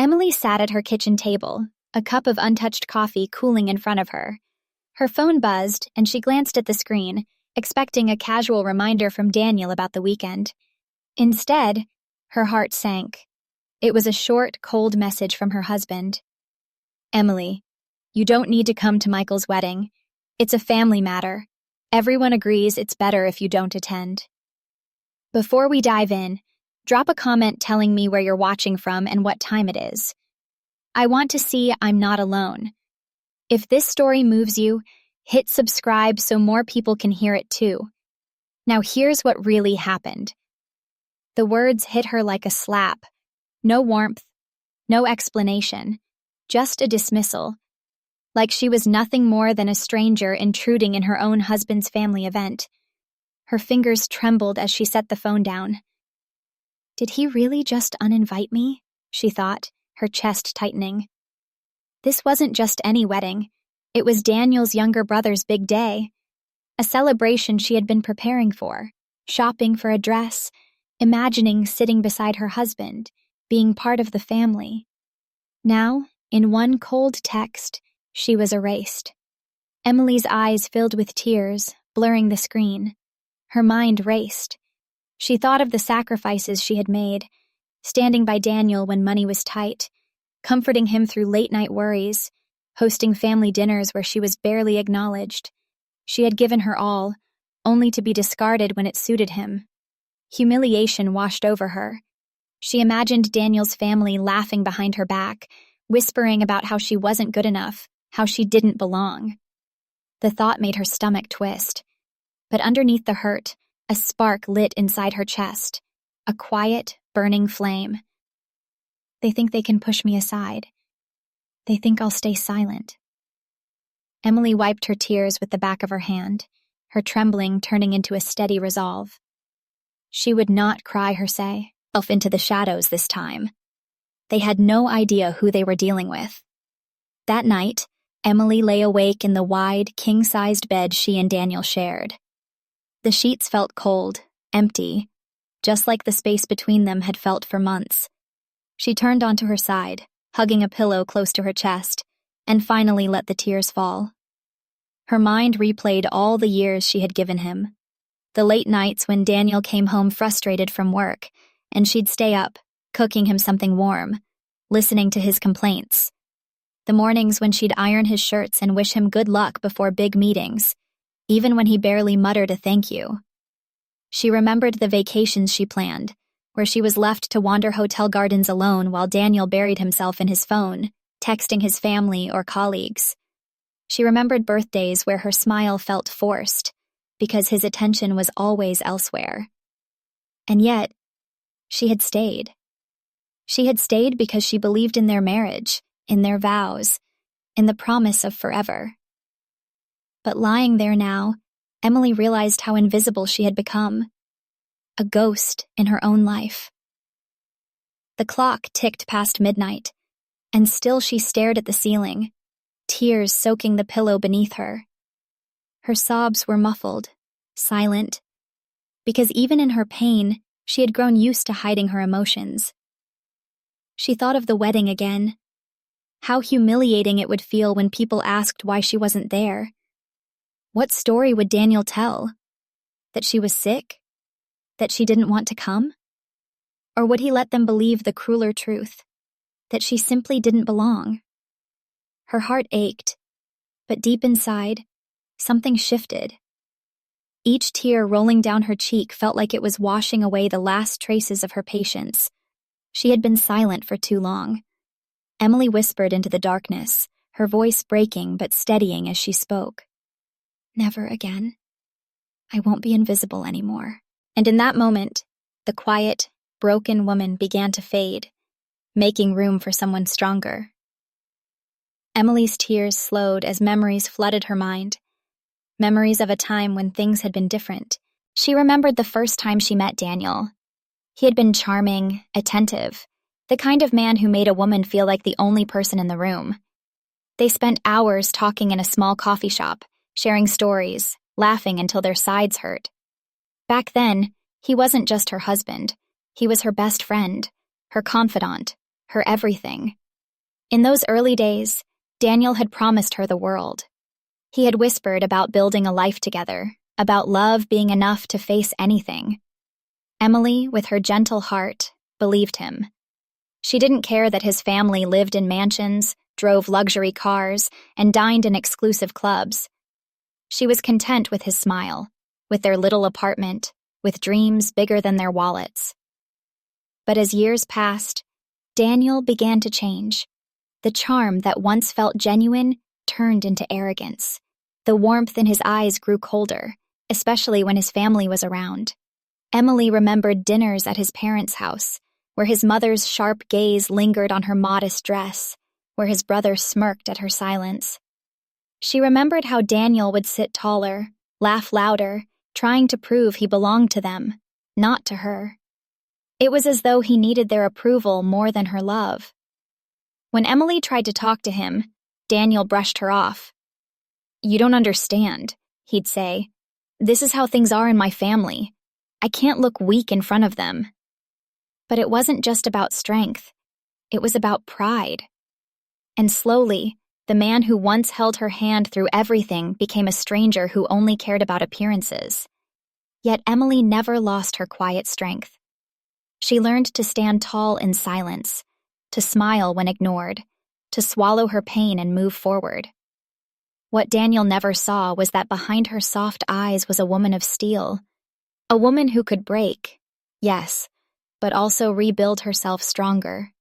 Emily sat at her kitchen table, a cup of untouched coffee cooling in front of her. Her phone buzzed, and she glanced at the screen, expecting a casual reminder from Daniel about the weekend. Instead, her heart sank. It was a short, cold message from her husband. Emily, you don't need to come to Michael's wedding. It's a family matter. Everyone agrees it's better if you don't attend. Before we dive in, drop a comment telling me where you're watching from and what time it is. I want to see I'm not alone. If this story moves you, hit subscribe so more people can hear it too. Now here's what really happened. The words hit her like a slap. No warmth, no explanation, just a dismissal. Like she was nothing more than a stranger intruding in her own husband's family event. Her fingers trembled as she set the phone down. Did he really just uninvite me? She thought, her chest tightening. This wasn't just any wedding. It was Daniel's younger brother's big day. A celebration she had been preparing for, shopping for a dress, imagining sitting beside her husband, being part of the family. Now, in one cold text, she was erased. Emily's eyes filled with tears, blurring the screen. Her mind raced. She thought of the sacrifices she had made, standing by Daniel when money was tight, comforting him through late-night worries, hosting family dinners where she was barely acknowledged. She had given her all, only to be discarded when it suited him. Humiliation washed over her. She imagined Daniel's family laughing behind her back, whispering about how she wasn't good enough, how she didn't belong. The thought made her stomach twist. But underneath the hurt, a spark lit inside her chest, a quiet, burning flame. They think they can push me aside. They think I'll stay silent. Emily wiped her tears with the back of her hand, her trembling turning into a steady resolve. She would not cry herself into the shadows this time. They had no idea who they were dealing with. That night, Emily lay awake in the wide, king-sized bed she and Daniel shared. The sheets felt cold, empty, just like the space between them had felt for months. She turned onto her side, hugging a pillow close to her chest, and finally let the tears fall. Her mind replayed all the years she had given him. The late nights when Daniel came home frustrated from work, and she'd stay up, cooking him something warm, listening to his complaints. The mornings when she'd iron his shirts and wish him good luck before big meetings, even when he barely muttered a thank you. She remembered the vacations she planned, where she was left to wander hotel gardens alone while Daniel buried himself in his phone, texting his family or colleagues. She remembered birthdays where her smile felt forced, because his attention was always elsewhere. And yet, she had stayed. She had stayed because she believed in their marriage, in their vows, in the promise of forever. But lying there now, Emily realized how invisible she had become. A ghost in her own life. The clock ticked past midnight, and still she stared at the ceiling, tears soaking the pillow beneath her. Her sobs were muffled, silent, because even in her pain, she had grown used to hiding her emotions. She thought of the wedding again. How humiliating it would feel when people asked why she wasn't there. What story would Daniel tell? That she was sick? That she didn't want to come? Or would he let them believe the crueler truth, that she simply didn't belong? Her heart ached, but deep inside, something shifted. Each tear rolling down her cheek felt like it was washing away the last traces of her patience. She had been silent for too long. Emily whispered into the darkness, her voice breaking but steadying as she spoke. Never again. I won't be invisible anymore. And in that moment, the quiet, broken woman began to fade, making room for someone stronger. Emily's tears slowed as memories flooded her mind. Memories of a time when things had been different. She remembered the first time she met Daniel. He had been charming, attentive, the kind of man who made a woman feel like the only person in the room. They spent hours talking in a small coffee shop, sharing stories, laughing until their sides hurt. Back then, he wasn't just her husband. He was her best friend, her confidant, her everything. In those early days, Daniel had promised her the world. He had whispered about building a life together, about love being enough to face anything. Emily, with her gentle heart, believed him. She didn't care that his family lived in mansions, drove luxury cars, and dined in exclusive clubs. She was content with his smile, with their little apartment, with dreams bigger than their wallets. But as years passed, Daniel began to change. The charm that once felt genuine turned into arrogance. The warmth in his eyes grew colder, especially when his family was around. Emily remembered dinners at his parents' house, where his mother's sharp gaze lingered on her modest dress, where his brother smirked at her silence. She remembered how Daniel would sit taller, laugh louder, trying to prove he belonged to them, not to her. It was as though he needed their approval more than her love. When Emily tried to talk to him, Daniel brushed her off. "You don't understand," he'd say. "This is how things are in my family. I can't look weak in front of them." But it wasn't just about strength. It was about pride. And slowly, the man who once held her hand through everything became a stranger who only cared about appearances. Yet Emily never lost her quiet strength. She learned to stand tall in silence, to smile when ignored, to swallow her pain and move forward. What Daniel never saw was that behind her soft eyes was a woman of steel, a woman who could break, yes, but also rebuild herself stronger.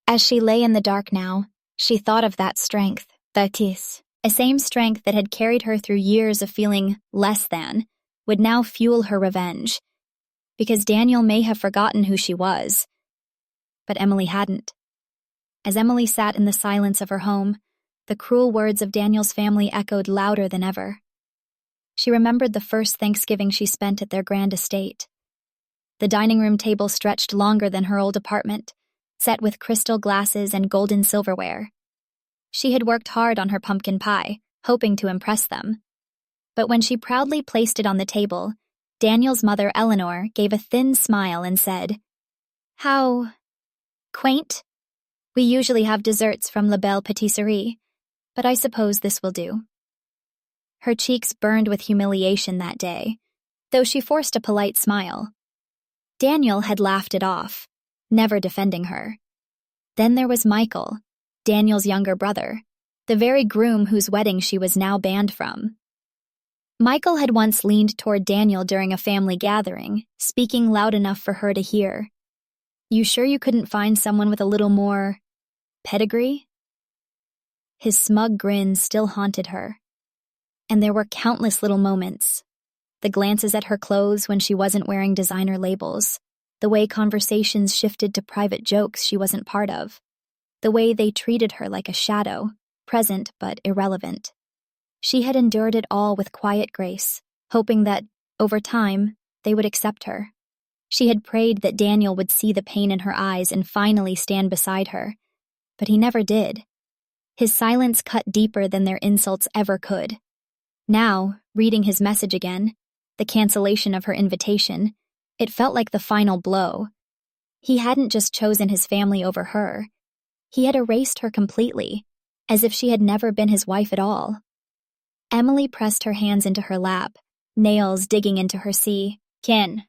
As she lay in the dark now, she thought of that strength, that is, a same strength that had carried her through years of feeling less than, would now fuel her revenge. Because Daniel may have forgotten who she was, but Emily hadn't. As Emily sat in the silence of her home, the cruel words of Daniel's family echoed louder than ever. She remembered the first Thanksgiving she spent at their grand estate. The dining room table stretched longer than her old apartment, set with crystal glasses and golden silverware. She had worked hard on her pumpkin pie, hoping to impress them. But when she proudly placed it on the table, Daniel's mother, Eleanor, gave a thin smile and said, "How quaint. We usually have desserts from La Belle Patisserie, but I suppose this will do." Her cheeks burned with humiliation that day, though she forced a polite smile. Daniel had laughed it off, never defending her. Then there was Michael, Daniel's younger brother, the very groom whose wedding she was now banned from. Michael had once leaned toward Daniel during a family gathering, speaking loud enough for her to hear. "You sure you couldn't find someone with a little more pedigree?" His smug grin still haunted her. And there were countless little moments. The glances at her clothes when she wasn't wearing designer labels, the way conversations shifted to private jokes she wasn't part of, the way they treated her like a shadow, present but irrelevant. She had endured it all with quiet grace, hoping that, over time, they would accept her. She had prayed that Daniel would see the pain in her eyes and finally stand beside her, but he never did. His silence cut deeper than their insults ever could. Now, reading his message again, the cancellation of her invitation, it felt like the final blow. He hadn't just chosen his family over her. He had erased her completely, as if she had never been his wife at all. Emily pressed her hands into her lap, nails digging into her skin.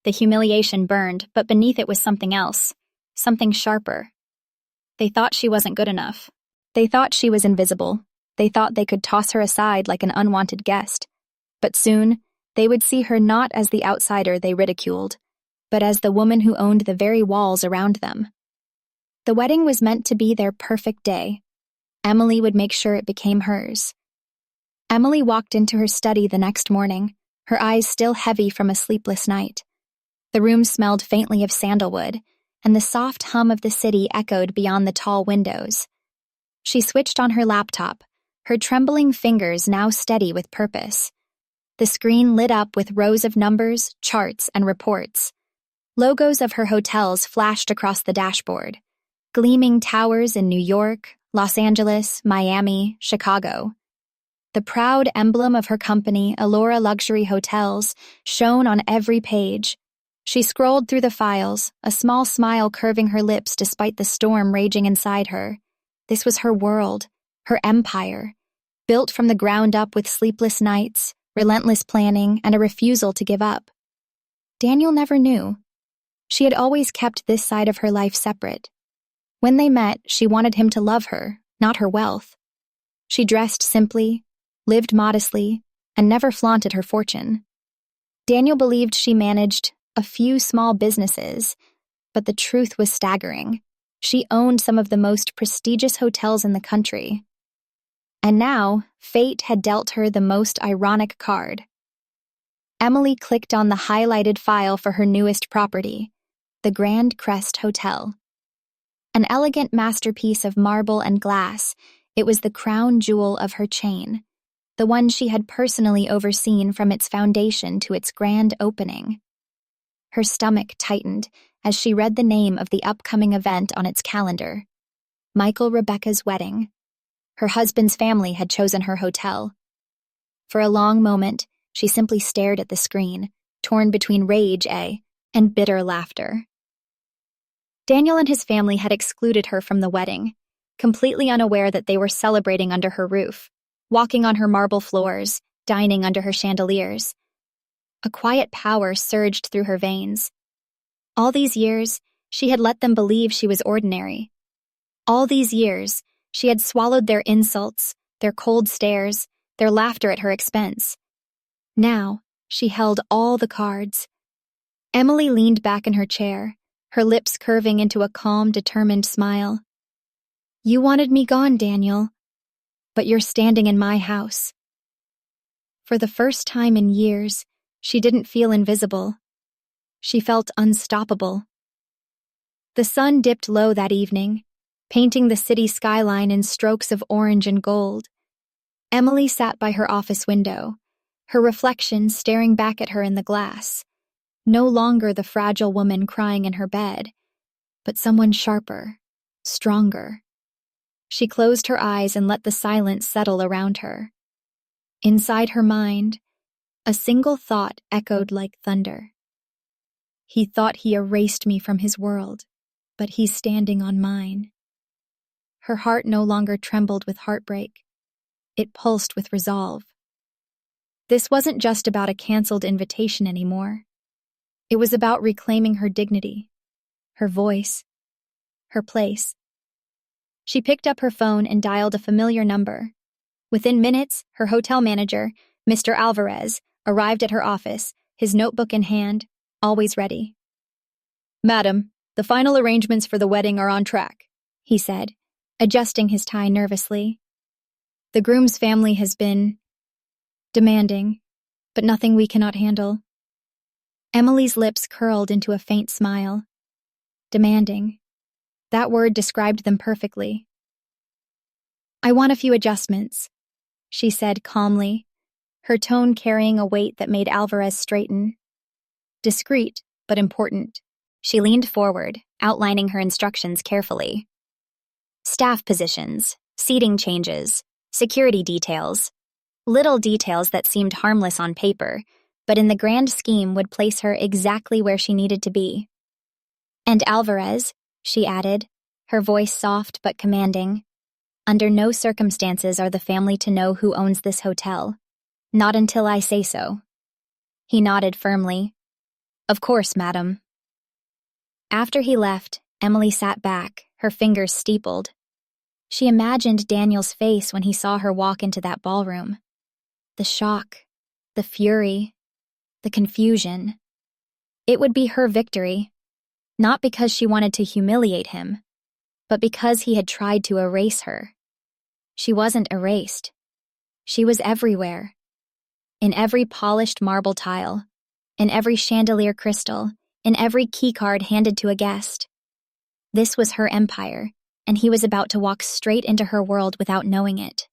The humiliation burned, but beneath it was something else, something sharper. They thought she wasn't good enough. They thought she was invisible. They thought they could toss her aside like an unwanted guest. But soon, they would see her not as the outsider they ridiculed, but as the woman who owned the very walls around them. The wedding was meant to be their perfect day. Emily would make sure it became hers. Emily walked into her study the next morning, her eyes still heavy from a sleepless night. The room smelled faintly of sandalwood, and the soft hum of the city echoed beyond the tall windows. She switched on her laptop, her trembling fingers now steady with purpose. The screen lit up with rows of numbers, charts, and reports. Logos of her hotels flashed across the dashboard. Gleaming towers in New York, Los Angeles, Miami, Chicago. The proud emblem of her company, Allura Luxury Hotels, shone on every page. She scrolled through the files, a small smile curving her lips despite the storm raging inside her. This was her world, her empire, built from the ground up with sleepless nights, relentless planning, and a refusal to give up. Daniel never knew. She had always kept this side of her life separate. When they met, she wanted him to love her, not her wealth. She dressed simply, lived modestly, and never flaunted her fortune. Daniel believed she managed a few small businesses, but the truth was staggering. She owned some of the most prestigious hotels in the country. And now, fate had dealt her the most ironic card. Emily clicked on the highlighted file for her newest property, the Grand Crest Hotel. An elegant masterpiece of marble and glass, it was the crown jewel of her chain, the one she had personally overseen from its foundation to its grand opening. Her stomach tightened as she read the name of the upcoming event on its calendar, Michael Rebecca's wedding. Her husband's family had chosen her hotel. For a long moment, she simply stared at the screen, torn between rage and bitter laughter. Daniel and his family had excluded her from the wedding, completely unaware that they were celebrating under her roof, walking on her marble floors, dining under her chandeliers. A quiet power surged through her veins. All these years, she had let them believe she was ordinary. All these years, she had swallowed their insults, their cold stares, their laughter at her expense. Now, she held all the cards. Emily leaned back in her chair, her lips curving into a calm, determined smile. "You wanted me gone, Daniel, but you're standing in my house." For the first time in years, she didn't feel invisible. She felt unstoppable. The sun dipped low that evening, painting the city skyline in strokes of orange and gold. Emily sat by her office window, her reflection staring back at her in the glass. No longer the fragile woman crying in her bed, but someone sharper, stronger. She closed her eyes and let the silence settle around her. Inside her mind, a single thought echoed like thunder. He thought he erased me from his world, but he's standing on mine. Her heart no longer trembled with heartbreak. It pulsed with resolve. This wasn't just about a canceled invitation anymore. It was about reclaiming her dignity, her voice, her place. She picked up her phone and dialed a familiar number. Within minutes, her hotel manager, Mr. Alvarez, arrived at her office, his notebook in hand, always ready. "Madam, the final arrangements for the wedding are on track," he said, adjusting his tie nervously. "The groom's family has been demanding, but nothing we cannot handle." Emily's lips curled into a faint smile. Demanding. That word described them perfectly. "I want a few adjustments," she said calmly, her tone carrying a weight that made Alvarez straighten. Discreet, but important. She leaned forward, outlining her instructions carefully. Staff positions, seating changes, security details. Little details that seemed harmless on paper, but in the grand scheme would place her exactly where she needed to be. "And Alvarez," she added, her voice soft but commanding, "under no circumstances are the family to know who owns this hotel. Not until I say so." He nodded firmly. "Of course, madam." After he left, Emily sat back, her fingers steepled. She imagined Daniel's face when he saw her walk into that ballroom. The shock, the fury, the confusion. It would be her victory, not because she wanted to humiliate him, but because he had tried to erase her. She wasn't erased. She was everywhere. In every polished marble tile, in every chandelier crystal, in every keycard handed to a guest. This was her empire, and he was about to walk straight into her world without knowing it.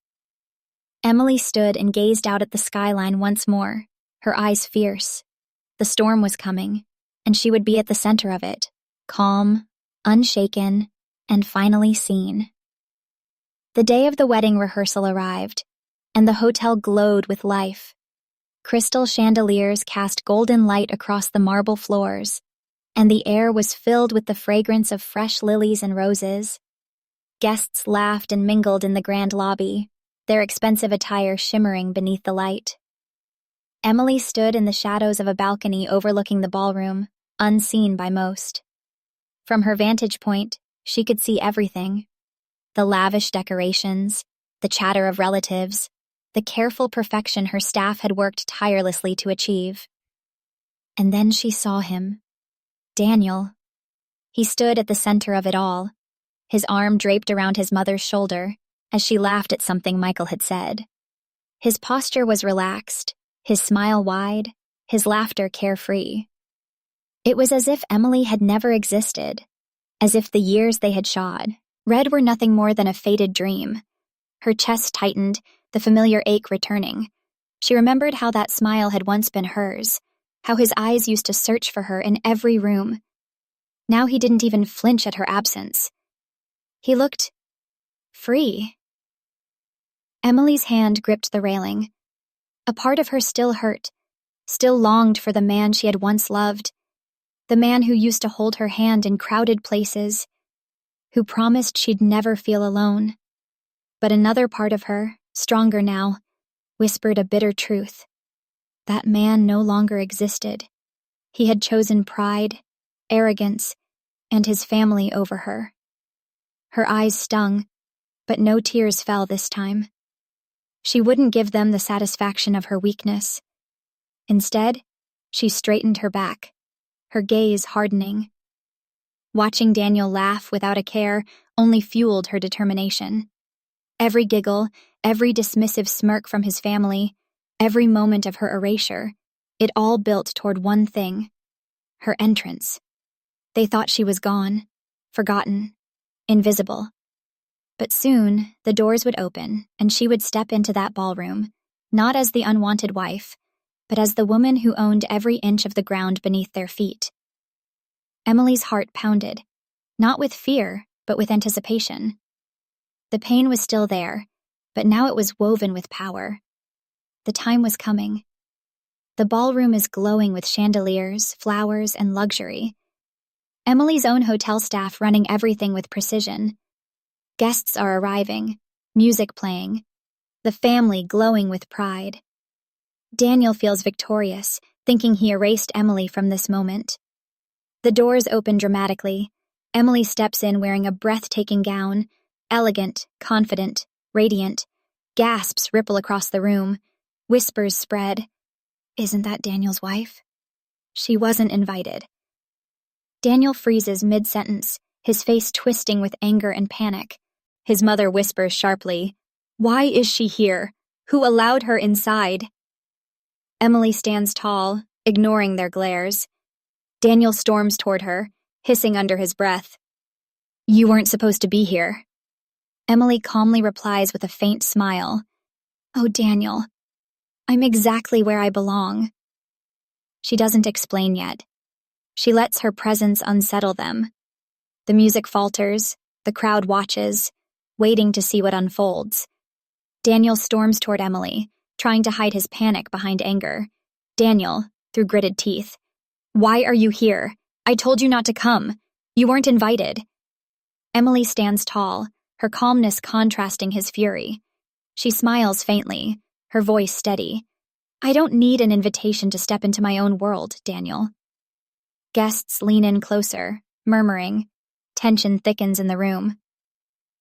Emily stood and gazed out at the skyline once more, her eyes fierce. The storm was coming, and she would be at the center of it, calm, unshaken, and finally seen. The day of the wedding rehearsal arrived, and the hotel glowed with life. Crystal chandeliers cast golden light across the marble floors, and the air was filled with the fragrance of fresh lilies and roses. Guests laughed and mingled in the grand lobby, their expensive attire shimmering beneath the light. Emily stood in the shadows of a balcony overlooking the ballroom, unseen by most. From her vantage point, she could see everything: the lavish decorations, the chatter of relatives, the careful perfection her staff had worked tirelessly to achieve. And then she saw him. Daniel. He stood at the center of it all, his arm draped around his mother's shoulder, as she laughed at something Michael had said. His posture was relaxed, his smile wide, his laughter carefree. It was as if Emily had never existed, as if the years they had shod, read, were nothing more than a faded dream. Her chest tightened, the familiar ache returning. She remembered how that smile had once been hers, how his eyes used to search for her in every room. Now he didn't even flinch at her absence. He looked free. Emily's hand gripped the railing. A part of her still hurt, still longed for the man she had once loved, the man who used to hold her hand in crowded places, who promised she'd never feel alone. But another part of her, stronger now, whispered a bitter truth. That man no longer existed. He had chosen pride, arrogance, and his family over her. Her eyes stung, but no tears fell this time. She wouldn't give them the satisfaction of her weakness. Instead, she straightened her back, her gaze hardening. Watching Daniel laugh without a care only fueled her determination. Every giggle, every dismissive smirk from his family, every moment of her erasure, it all built toward one thing: her entrance. They thought she was gone, forgotten, invisible. But soon, the doors would open, and she would step into that ballroom, not as the unwanted wife, but as the woman who owned every inch of the ground beneath their feet. Emily's heart pounded, not with fear, but with anticipation. The pain was still there, but now it was woven with power. The time was coming. The ballroom is glowing with chandeliers, flowers, and luxury. Emily's own hotel staff running everything with precision. Guests are arriving, music playing, the family glowing with pride. Daniel feels victorious, thinking he erased Emily from this moment. The doors open dramatically. Emily steps in wearing a breathtaking gown, elegant, confident, radiant. Gasps ripple across the room. Whispers spread. Isn't that Daniel's wife? She wasn't invited. Daniel freezes mid-sentence, his face twisting with anger and panic. His mother whispers sharply, "Why is she here? Who allowed her inside?" Emily stands tall, ignoring their glares. Daniel storms toward her, hissing under his breath, "You weren't supposed to be here." Emily calmly replies with a faint smile, "Oh, Daniel, I'm exactly where I belong." She doesn't explain yet. She lets her presence unsettle them. The music falters, the crowd watches, waiting to see what unfolds. Daniel storms toward Emily, trying to hide his panic behind anger. Daniel, through gritted teeth, "Why are you here? I told you not to come. You weren't invited." Emily stands tall, her calmness contrasting his fury. She smiles faintly, her voice steady. "I don't need an invitation to step into my own world, Daniel." Guests lean in closer, murmuring. Tension thickens in the room.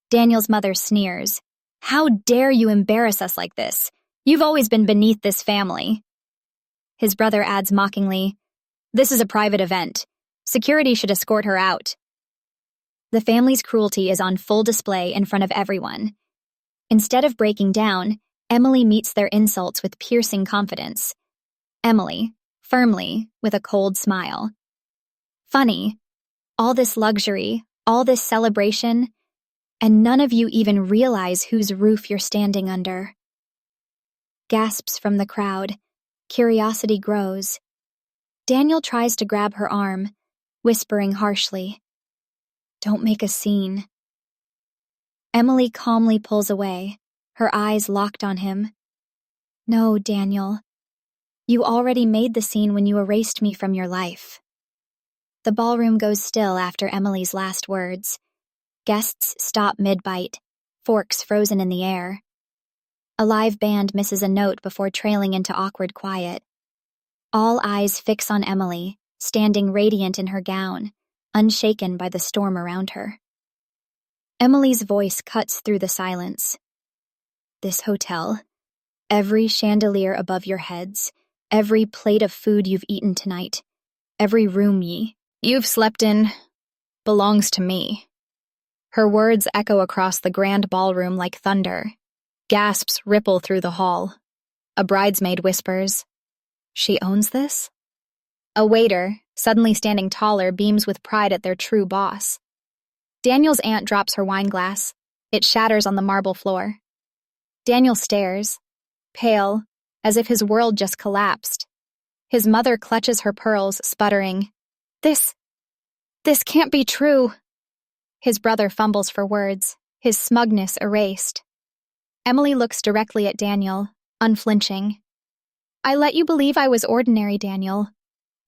Daniel's mother sneers. "How dare you embarrass us like this? You've always been beneath this family." His brother adds mockingly, "This is a private event. Security should escort her out." The family's cruelty is on full display in front of everyone. Instead of breaking down, Emily meets their insults with piercing confidence. Emily, firmly, with a cold smile. "Funny, all this luxury, all this celebration, and none of you even realize whose roof you're standing under." Gasps from the crowd. Curiosity grows. Daniel tries to grab her arm, whispering harshly, "Don't make a scene." Emily calmly pulls away, her eyes locked on him. "No, Daniel. You already made the scene when you erased me from your life." The ballroom goes still after Emily's last words. Guests stop mid-bite, forks frozen in the air. A live band misses a note before trailing into awkward quiet. All eyes fix on Emily, standing radiant in her gown, unshaken by the storm around her. Emily's voice cuts through the silence. This hotel, every chandelier above your heads, every plate of food you've eaten tonight, every room you've slept in, belongs to me. Her words echo across the grand ballroom like thunder. Gasps ripple through the hall. A bridesmaid whispers, "She owns this?" A waiter, suddenly standing taller, beams with pride at their true boss. Daniel's aunt drops her wine glass. It shatters on the marble floor. Daniel stares, pale, as if his world just collapsed. His mother clutches her pearls, sputtering, This can't be true." His brother fumbles for words, his smugness erased. Emily looks directly at Daniel, unflinching. "I let you believe I was ordinary, Daniel.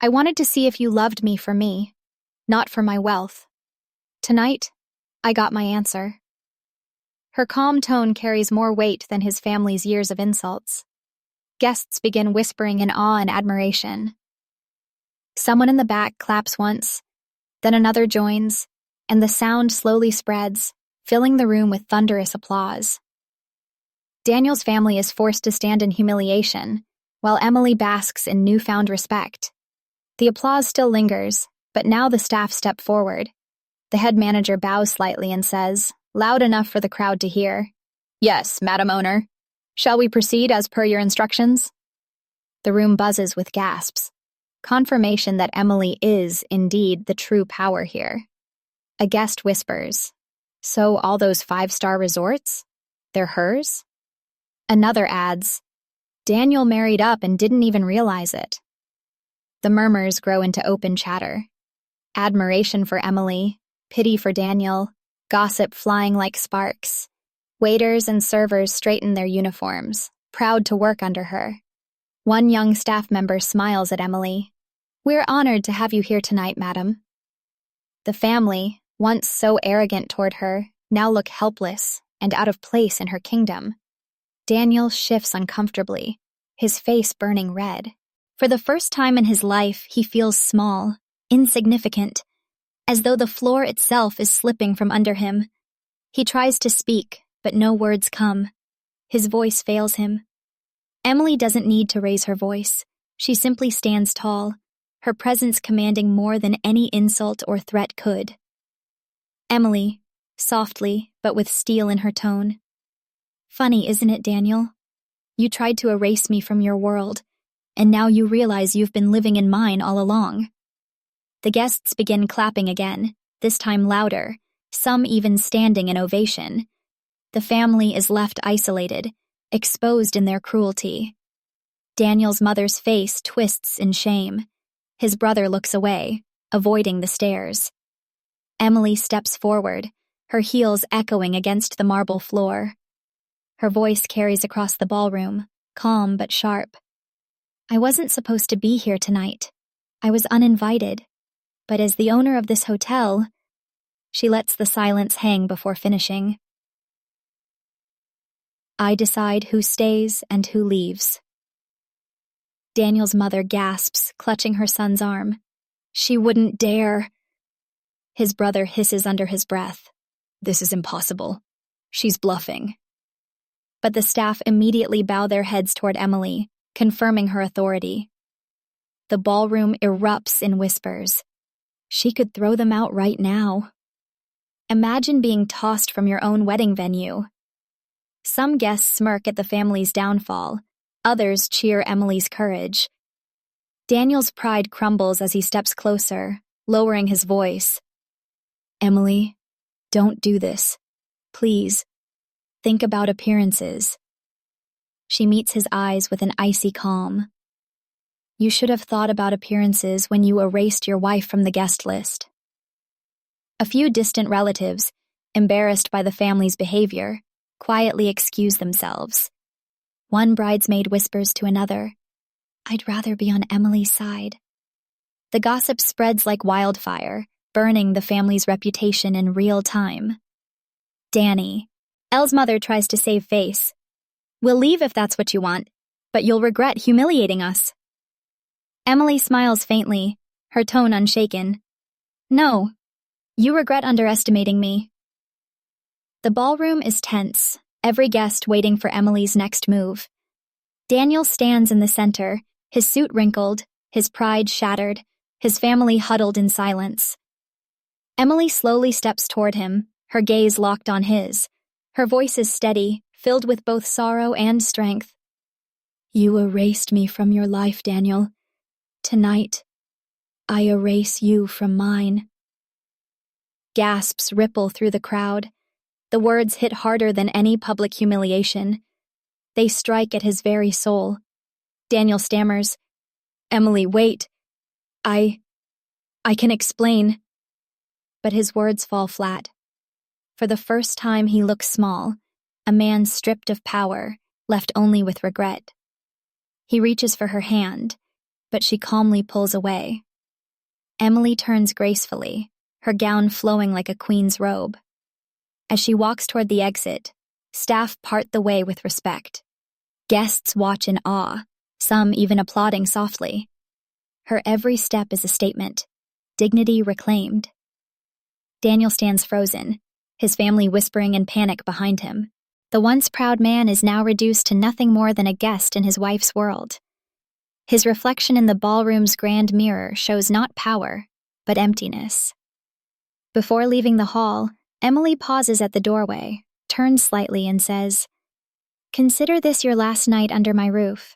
I wanted to see if you loved me for me, not for my wealth. Tonight, I got my answer." Her calm tone carries more weight than his family's years of insults. Guests begin whispering in awe and admiration. Someone in the back claps once, then another joins, and the sound slowly spreads, filling the room with thunderous applause. Daniel's family is forced to stand in humiliation, while Emily basks in newfound respect. The applause still lingers, but now the staff step forward. The head manager bows slightly and says, loud enough for the crowd to hear, "Yes, Madam Owner. Shall we proceed as per your instructions?" The room buzzes with gasps. Confirmation that Emily is, indeed, the true power here. A guest whispers, "So all those 5-star resorts? They're hers?" Another adds, "Daniel married up and didn't even realize it." The murmurs grow into open chatter. Admiration for Emily, pity for Daniel, gossip flying like sparks. Waiters and servers straighten their uniforms, proud to work under her. One young staff member smiles at Emily. "We're honored to have you here tonight, madam." The family, once so arrogant toward her, now look helpless and out of place in her kingdom. Daniel shifts uncomfortably, his face burning red. For the first time in his life, he feels small, insignificant, as though the floor itself is slipping from under him. He tries to speak, but no words come. His voice fails him. Emily doesn't need to raise her voice. She simply stands tall, her presence commanding more than any insult or threat could. Emily, softly, but with steel in her tone. "Funny, isn't it, Daniel? You tried to erase me from your world, and now you realize you've been living in mine all along." The guests begin clapping again, this time louder, some even standing in ovation. The family is left isolated, exposed in their cruelty. Daniel's mother's face twists in shame. His brother looks away, avoiding the stares. Emily steps forward, her heels echoing against the marble floor. Her voice carries across the ballroom, calm but sharp. "I wasn't supposed to be here tonight. I was uninvited. But as the owner of this hotel..." She lets the silence hang before finishing. "I decide who stays and who leaves." Daniel's mother gasps, clutching her son's arm. "She wouldn't dare." His brother hisses under his breath. "This is impossible. She's bluffing." But the staff immediately bow their heads toward Emily, confirming her authority. The ballroom erupts in whispers. She could throw them out right now. Imagine being tossed from your own wedding venue. Some guests smirk at the family's downfall. Others cheer Emily's courage. Daniel's pride crumbles as he steps closer, lowering his voice. "Emily, don't do this. Please. Think about appearances." She meets his eyes with an icy calm. "You should have thought about appearances when you erased your wife from the guest list." A few distant relatives, embarrassed by the family's behavior, quietly excuse themselves. One bridesmaid whispers to another, "I'd rather be on Emily's side." The gossip spreads like wildfire, burning the family's reputation in real time. Danny. Elle's mother tries to save face. We'll leave if that's what you want, but you'll regret humiliating us. Emily smiles faintly, her tone unshaken. No, you regret underestimating me. The ballroom is tense, every guest waiting for Emily's next move. Daniel stands in the center, his suit wrinkled, his pride shattered, his family huddled in silence. Emily slowly steps toward him, her gaze locked on his. Her voice is steady, filled with both sorrow and strength. You erased me from your life, Daniel. Tonight, I erase you from mine. Gasps ripple through the crowd. The words hit harder than any public humiliation. They strike at his very soul. Daniel stammers, Emily, wait. I can explain. But his words fall flat. For the first time he looks small, a man stripped of power, left only with regret. He reaches for her hand, but she calmly pulls away. Emily turns gracefully, her gown flowing like a queen's robe. As she walks toward the exit, staff part the way with respect. Guests watch in awe, some even applauding softly. Her every step is a statement, dignity reclaimed. Daniel stands frozen, his family whispering in panic behind him. The once proud man is now reduced to nothing more than a guest in his wife's world. His reflection in the ballroom's grand mirror shows not power, but emptiness. Before leaving the hall, Emily pauses at the doorway, turns slightly and says, Consider this your last night under my roof.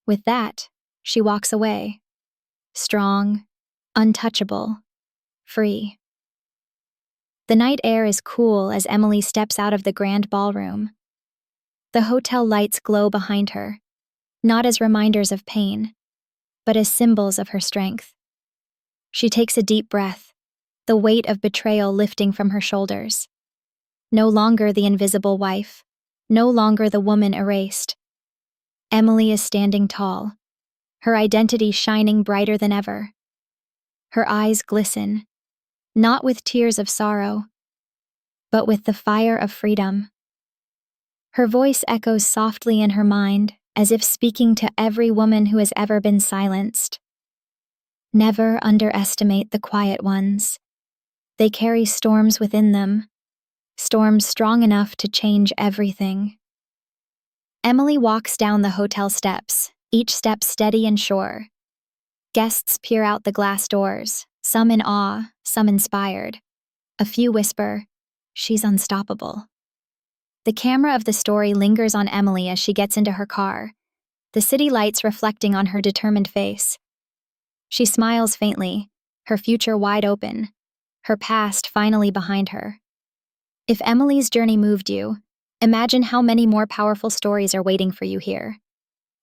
With that, she walks away, strong, untouchable, free. The night air is cool as Emily steps out of the grand ballroom. The hotel lights glow behind her, not as reminders of pain, but as symbols of her strength. She takes a deep breath, the weight of betrayal lifting from her shoulders. No longer the invisible wife, no longer the woman erased. Emily is standing tall, her identity shining brighter than ever. Her eyes glisten, not with tears of sorrow, but with the fire of freedom. Her voice echoes softly in her mind, as if speaking to every woman who has ever been silenced. Never underestimate the quiet ones. They carry storms within them, storms strong enough to change everything. Emily walks down the hotel steps, each step steady and sure. Guests peer out the glass doors, some in awe, some inspired. A few whisper, she's unstoppable. The camera of the story lingers on Emily as she gets into her car, the city lights reflecting on her determined face. She smiles faintly, her future wide open, her past finally behind her. If Emily's journey moved you, imagine how many more powerful stories are waiting for you here.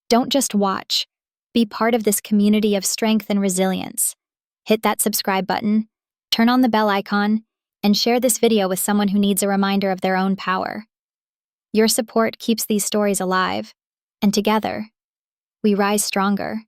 Don't just watch. Be part of this community of strength and resilience. Hit that subscribe button, turn on the bell icon, and share this video with someone who needs a reminder of their own power. Your support keeps these stories alive, and together, we rise stronger.